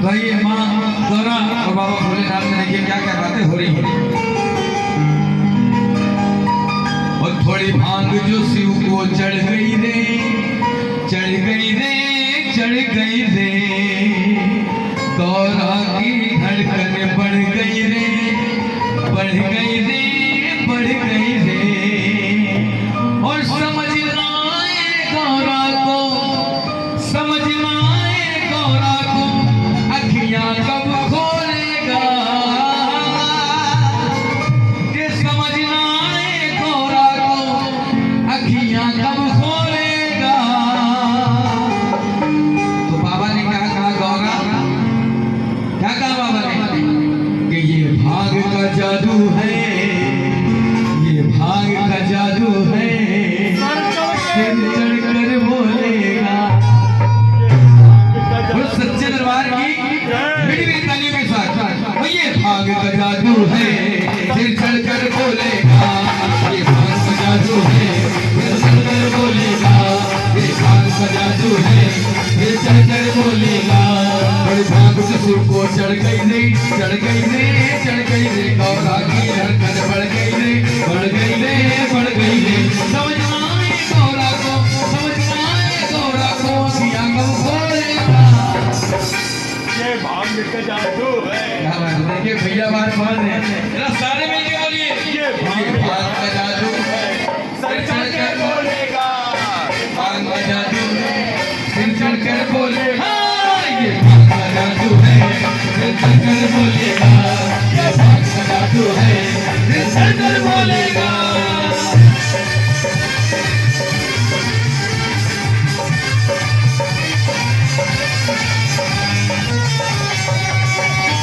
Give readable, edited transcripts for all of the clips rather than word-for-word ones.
तो ये माँ गौरा और बाबा भोलेनाथ ने देखिए क्या क्या बातें हो रही है। और थोड़ी भांग जो शिव को चढ़ गई रे, चढ़ गई रे, चढ़ गई रे, गौरा की धड़कन बढ़ गई रे, बढ़ गई रे, बढ़ गई रे। और समझ लाए गौरा को, समझ लाए गौरा को, अखियां कब खोलेगा, ये समझ लाए गौरा को, अखियां कब खोलेगा। तो बाबा ने क्या कहा गौरा, क्या कहा बाबा ने कि ये भाग का जादू है, ये भाग का जादू है, सिर चढ़कर बोलेगा। बोलो सच्चे दरबार की मिठी तालियों के साथ, ये भाग का जादू है, सिर चढ़कर बोलेगा, ये भाग का जादू है, सिर चढ़कर बोलेगा, ये भाग का जादू है, सिर चढ़कर बोलेगा। बड़े भाग से सिर को चढ़ गई रे, चढ़ गई रे, चढ़ गई रे, गौरा की धड़कन बढ़ गई रे, बढ़ गई रे, बढ़ गई रे। समझ आए गौरा को, समझ आए गौरा को, अखियां कब खोलेगा। ये भांग का जादू है। क्या बात है, देखिए भैया बात समझ रहे हैं, जरा सारे मिलके बोलिए, ये भांग का जादू है, सर चढ़ के बोलेगा, भांग का जादू है, सिर चढ़कर बोलेगा, ये भांग का जादू है, सिर चढ़कर बोलेगा, ये भांग का जादू है, सिर चढ़कर बोलेगा।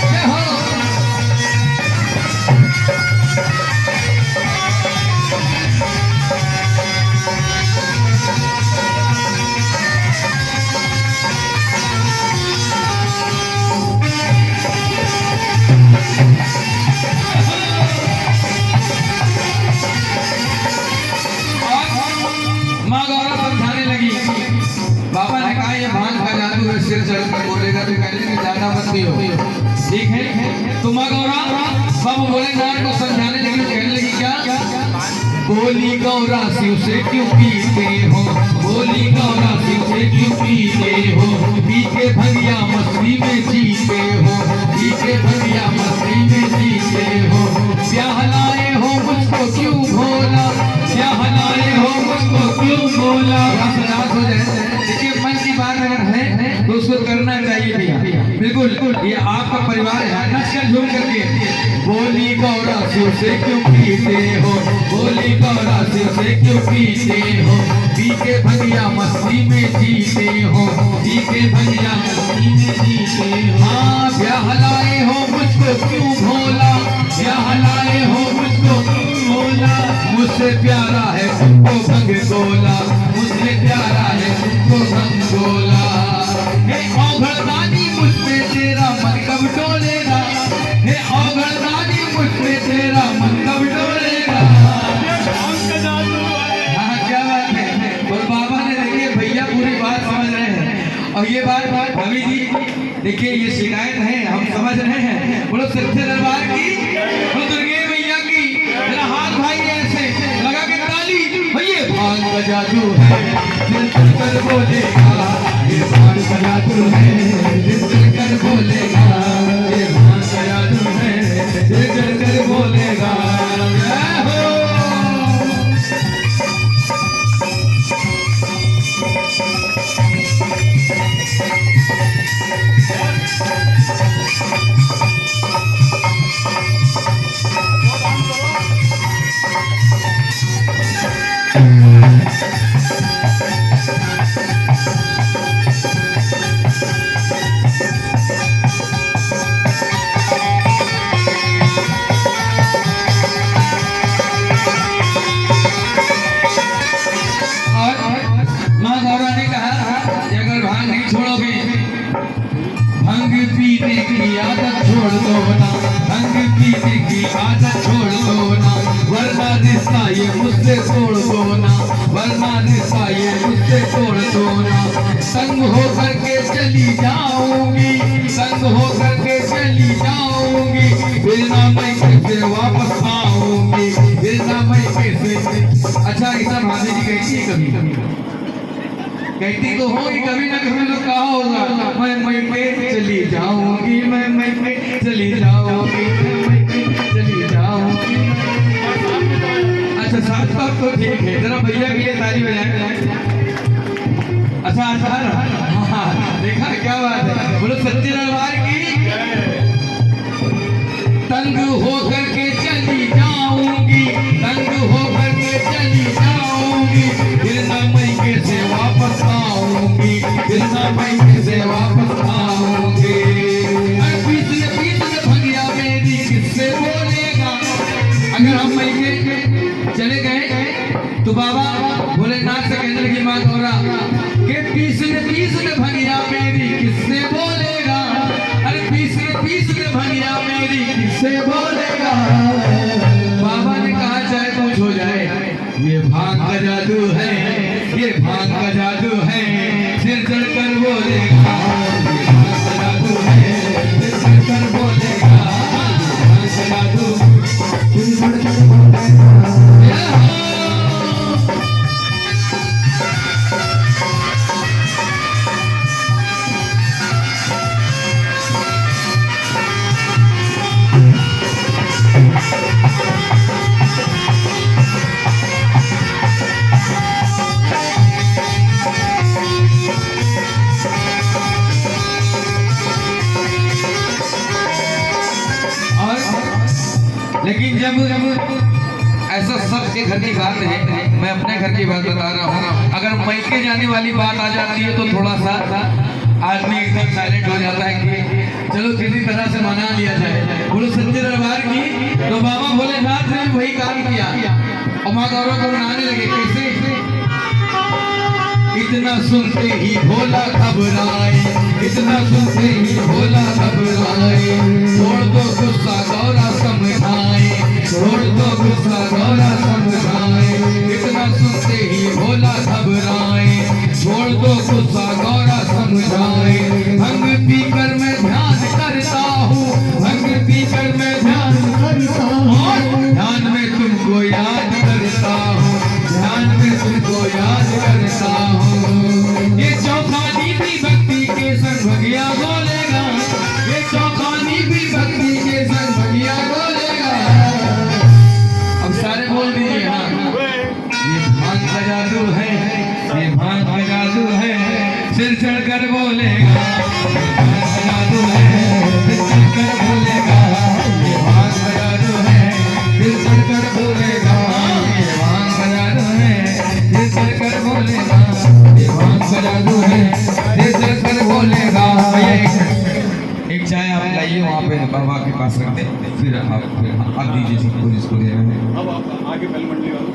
जय हो। माँ गौरा समझाने लगी, बाबा ने कहा ये भांग का जादू है, सिर चढ़कर बोलेगा, तो कहने लगी ज्यादा मत पियो, ठीक है। तो माँ गौरा बाबा भोलेनाथ को समझाने लगी, कहने लगी क्या, बोली गौरा शिव से क्यों पीते हो, बोली गौरा शिव से क्यों पीते हो, पी के भैया मस्ती में जीते हो, पी के भैया मस्ती में जीते हो, ब्याह लाए हो मुझको क्यों भोला, ब्याह लाए हो मुझको क्यों भोला। नाश हो जाए, देखिए मन की बात अगर है तो उसको करना चाहिए भैया, बिल्कुल ये आपका परिवार है, नच कर झूम करके। बोली गौरा शिव से क्यों पीते हो, बोली गौरा शिव से क्यों पीते हो, पी के भैया मस्ती में जीते हो, पी के भैया मस्ती में जीते हो। हाँ ब्याह लाए हो मुझको क्यों भोला, ब्याह लाए हो मुझको क्यों भोला, मुझसे प्यारा है तुमको भंग गोला, मुझसे प्यारा है तुमको भंग गोला। हे औघड़दानी मुझ पे तेरा मन कब डोलेगा, हे औघड़दानी मुझ पे तेरा मन कब डोलेगा। ये भांग का जादू है। हाँ क्या बात है। और बाबा ने देखिए भैया पूरी बात समझ रहे हैं, और ये बात भाभी जी देखिए ये शिकायत है, हम समझ रहे हैं। बोलो सच्चे दरबार की, बोलो दुर्गे मैया की, मेरा हाथ भाई ऐसे लगा के ताली। ये भांग का जादू है, दिल चढ़कर बोलेगा, ये भांग का जादू है, दिल चढ़कर बोलेगा, ये भांग का जादू है, दिल चढ़कर बोलेगा। जय हो। माँ गौरा ने कहा कि अगर भांग नहीं छोड़ोगे, भांग पीने की आदत छोड़ दो ना, भांग पीने की आदत छोड़ दो ना, वरना रिश्ता ये मुझसे तोड़ दो ना, वरना रिश्ता ये मुझसे तोड़ दो ना। संग हो करके चली जाऊंगी, संग कभी कहती तो होगी कभी ना कभी तो कहा होगा मैं के चली जाऊंगी मैं के चली जाऊंगी मैं के चली जाऊंगी। अच्छा साथ साथ तो ठीक है, जरा भैया के लिए ताली बजाएं। अच्छा अच्छा हाँ देखा क्या बात है, बोलो सच्चे दरबार की। तंग होकर के चली जाऊंगी, तंग होकर के चली जाऊंगी, फिर ना मैं कैसे वापस आऊंगी, फिर ना मैं कैसे वापस आऊंगी। पीस भंगिया मेरी किससे बोलेगा। अगर हम मैं चले गए तो बाबा भोलेनाथ से कहने लगी माँ गौरा के पीस भंगिया मेरी किससे बोलेगा। अरे पीस भंगिया मेरी किससे बोलेगा। बाबा ने कहा चाहे कुछ हो जाए, ये भांग का जादू है, ये भांग का जादू है, सिर चढ़कर बोलेगा। ये भांग का जादू है, सिर चढ़कर बोलेगा। भांग का जादू सिर चढ़कर बोलेगा। लेकिन जब ऐसा सबके घर की बात है, मैं अपने घर की बात बता रहा हूँ, अगर मैके जाने वाली बात आ जाती है तो थोड़ा सा आदमी एकदम साइलेंट हो जाता है कि चलो किसी तरह से मना लिया जाए। बोलो सच्चे दरबार की। तो बाबा भोलेनाथ ने वही काम किया और माँ गौरा को मनाने लगे। कैसे? इतना सुनते ही भोला घबराए, इतना सुनते ही भोला घबराए, छोड़ दो गुस्सा गौरा समझाए, छोड़ दो गुस्सा गौरा समझाए। इतना सुनते ही भोला घबराए, छोड़ दो गुस्सा गौरा समझाए। भंग पीकर मैं ध्यान करता हूँ, भंग पीकर मैं ध्यान करता हूँ, ध्यान में तुमको याद करता हूँ, ध्यान में तुमको याद करता हूँ। ये चौखानी भी भक्ति के संग भगिया बोलेगा, ये चौखानी भी भक्ति के संग भगिया बोलेगा। अब सारे बोल दीजिए हाँ। ये भांग का जादू है, ये भांग का जादू है, सिर चढ़कर बोलेगा। भांग का जादू है, सिर चढ़कर बोलेगा। ये भांग का जादू है, सिर चढ़कर बोलेगा। ये भांग का जादू है, सिर चढ़कर बोलेगा। ये भांग का जादू है, सिर चढ़कर बोलेगा। एक चाय आप लाइए वहाँ पे बाबा के पास रख दे, फिर आप दीजिए जिसको दे रहे हैं। अब आप आगे पहले मंडली वालों